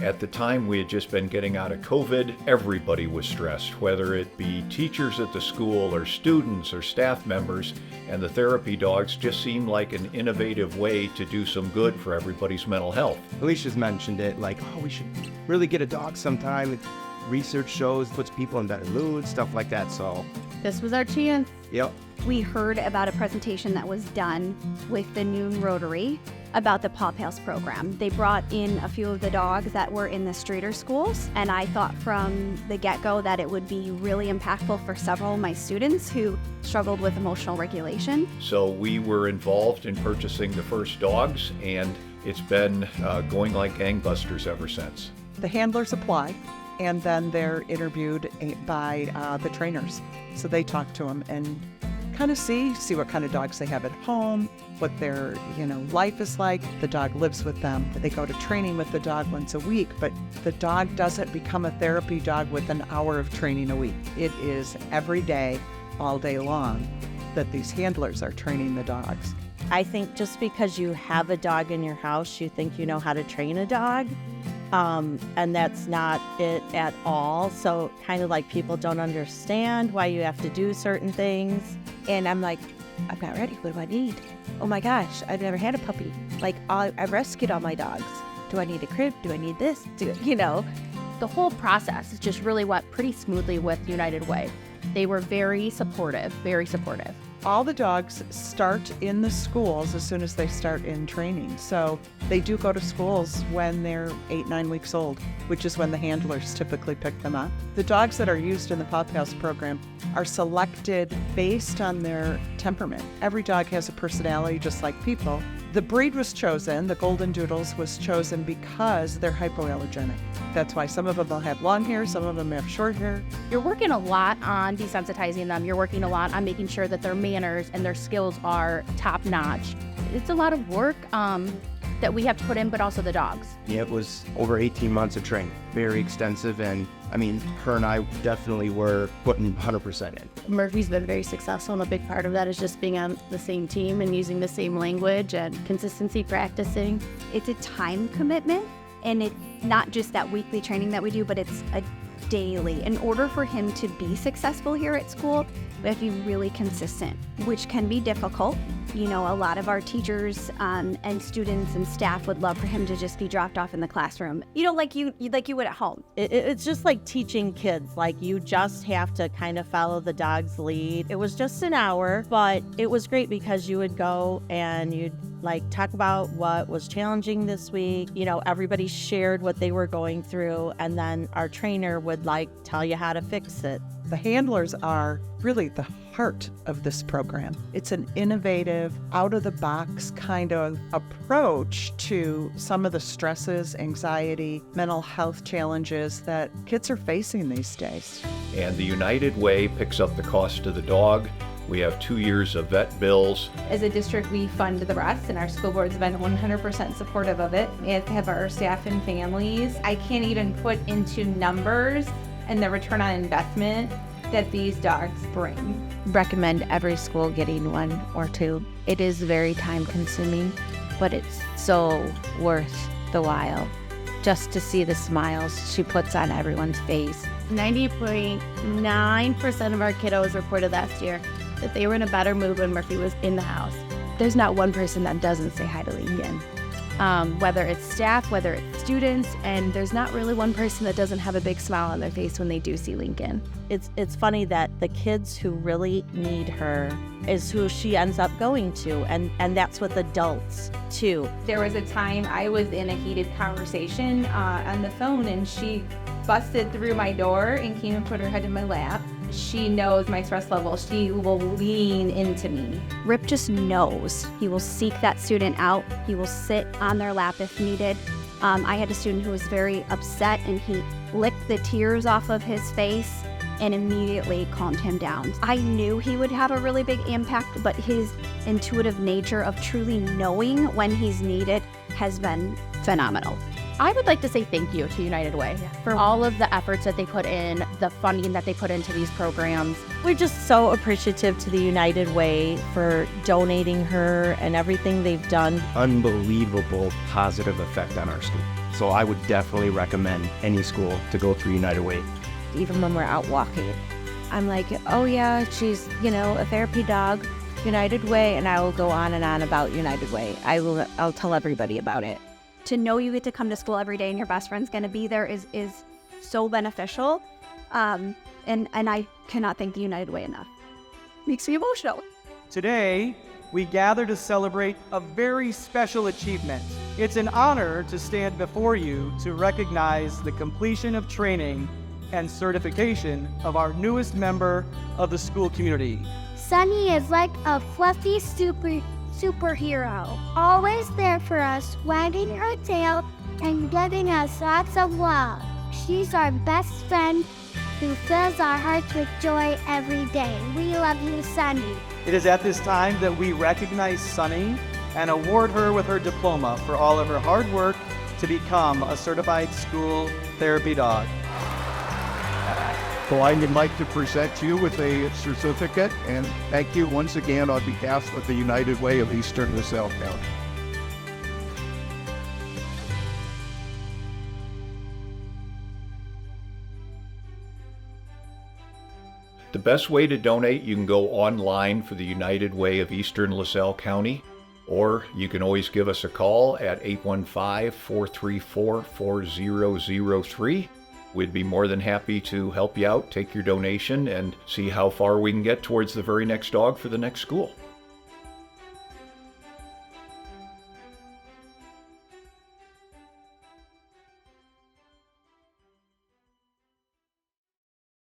At the time, we had just been getting out of COVID. Everybody was stressed, whether it be teachers at the school or students or staff members, and the therapy dogs just seemed like an innovative way to do some good for everybody's mental health. Alicia's mentioned it, like, oh, we should really get a dog sometime. Research shows puts people in better mood, stuff like that, so. This was our chance. Yep. We heard about a presentation that was done with the Noon Rotary about the Paw Pals program. They brought in a few of the dogs that were in the Streeter schools, and I thought from the get-go that it would be really impactful for several of my students who struggled with emotional regulation. So we were involved in purchasing the first dogs, and it's been going like gangbusters ever since. The handlers apply, and then they're interviewed by the trainers. So they talk to them and kind of see what kind of dogs they have at home, what their life is like. The dog lives with them. They go to training with the dog once a week, but the dog doesn't become a therapy dog with an hour of training a week. It is every day, all day long, that these handlers are training the dogs. I think just because you have a dog in your house, you think you know how to train a dog. And that's not it at all. So kind of like people don't understand why you have to do certain things. And I'm like, I'm not ready. What do I need? Oh my gosh, I've never had a puppy. Like I've rescued all my dogs. Do I need a crib? Do I need this? The whole process just really went pretty smoothly with United Way. They were very supportive, very supportive. All the dogs start in the schools as soon as they start in training. So they do go to schools when they're 8-9 weeks old, which is when the handlers typically pick them up. The dogs that are used in the Paw Pals program are selected based on their temperament. Every dog has a personality just like people. The breed was chosen, the Golden Doodles was chosen because they're hypoallergenic. That's why some of them will have long hair, some of them have short hair. You're working a lot on desensitizing them. You're working a lot on making sure that their manners and their skills are top notch. It's a lot of work that we have to put in, but also the dogs. Yeah, it was over 18 months of training, very extensive, and I mean, her and I definitely were putting 100% in. Murphy's been very successful, and a big part of that is just being on the same team and using the same language and consistency practicing. It's a time commitment, and it's not just that weekly training that we do, but it's a daily. In order for him to be successful here at school, we have to be really consistent, which can be difficult. A lot of our teachers and students and staff would love for him to just be dropped off in the classroom, like you would at home. It's just like teaching kids. Like, you just have to kind of follow the dog's lead. It was just an hour, but it was great because you would go and you'd talk about what was challenging this week. Everybody shared what they were going through, and then our trainer would tell you how to fix it. The handlers are really the heart of this program. It's an innovative, out-of-the-box kind of approach to some of the stresses, anxiety, mental health challenges that kids are facing these days. And the United Way picks up the cost of the dog. We have 2 years of vet bills. As a district, we fund the rest, and our school board's been 100% supportive of it, as have our staff and families. I can't even put into numbers and the return on investment that these dogs bring. Recommend every school getting one or two. It is very time consuming, but it's so worth the while just to see the smiles she puts on everyone's face. 90.9% of our kiddos reported last year that they were in a better mood when Murphy was in the house. There's not one person that doesn't say hi to Lincoln. Whether it's staff, whether it's students, and there's not really one person that doesn't have a big smile on their face when they do see Lincoln. It's funny that the kids who really need her is who she ends up going to, and that's with adults too. There was a time I was in a heated conversation on the phone, and she busted through my door and came and put her head in my lap. She knows my stress level. She will lean into me. Rip just knows. He will seek that student out. He will sit on their lap if needed. I had a student who was very upset, and he licked the tears off of his face and immediately calmed him down. I knew he would have a really big impact, but his intuitive nature of truly knowing when he's needed has been phenomenal. I would like to say thank you to United Way for all of the efforts that they put in, the funding that they put into these programs. We're just so appreciative to the United Way for donating her and everything they've done. Unbelievable positive effect on our school. So I would definitely recommend any school to go through United Way. Even when we're out walking, I'm like, oh yeah, she's, a therapy dog, United Way, and I will go on and on about United Way. I'll tell everybody about it. To know you get to come to school every day and your best friend's going to be there is so beneficial. And I cannot thank the United Way enough. Makes me emotional. Today, we gather to celebrate a very special achievement. It's an honor to stand before you to recognize the completion of training and certification of our newest member of the school community. Sunny is like a fluffy superhero, always there for us, wagging her tail and giving us lots of love. She's our best friend who fills our hearts with joy every day. We love you, Sunny. It is at this time that we recognize Sunny and award her with her diploma for all of her hard work to become a certified school therapy dog. So I would like to present you with a certificate and thank you once again on behalf of the United Way of Eastern LaSalle County. The best way to donate, you can go online for the United Way of Eastern LaSalle County, or you can always give us a call at 815-434-4003. We'd be more than happy to help you out, take your donation, and see how far we can get towards the very next dog for the next school.